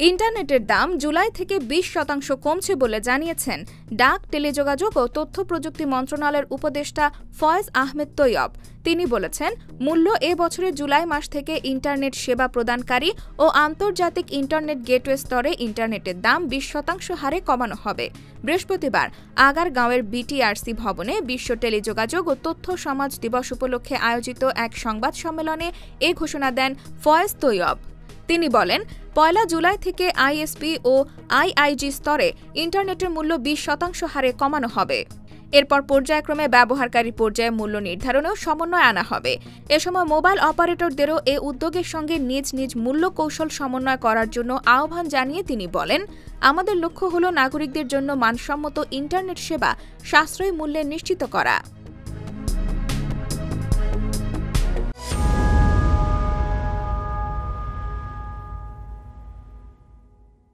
ইন্টারনেটের দাম জুলাই থেকে 20% কমছে বলে জানিয়েছেন ডাক, টেলিযোগাযোগ ও তথ্য প্রযুক্তি মন্ত্রণালয়ের উপদেষ্টা ফয়েজ আহমেদ তৈয়ব। তিনি বলেছেন, মূল্য এ বছরের জুলাই মাস থেকে ইন্টারনেট সেবা প্রদানকারী ও আন্তর্জাতিক ইন্টারনেট গেটওয়ে স্তরে ইন্টারনেটের দাম 20% হারে কমানো হবে। বৃহস্পতিবার আগারগাঁওয়ের বিটিআরসি ভবনে বিশ্ব টেলিযোগাযোগ ও তথ্য সমাজ দিবস উপলক্ষে আয়োজিত এক সংবাদ সম্মেলনে এ ঘোষণা দেন ফয়েজ তৈয়ব। তিনি বলেন, 1 জুলাই থেকে আইএসপি ও আইআইজি স্তরে ইন্টারনেটের মূল্য 20% হারে কমানো হবে। এরপর পর্যায়ক্রমে ব্যবহারকারী পর্যায়ে মূল্য নির্ধারণেও সমন্বয় আনা হবে। এ সময় মোবাইল অপারেটরদেরও এ উদ্যোগের সঙ্গে নিজ নিজ মূল্য কৌশল সমন্বয় করার জন্য আহ্বান জানিয়ে তিনি বলেন, আমাদের লক্ষ্য হল নাগরিকদের জন্য মানসম্মত ইন্টারনেট সেবা সাশ্রয়ী মূল্যে নিশ্চিত করা।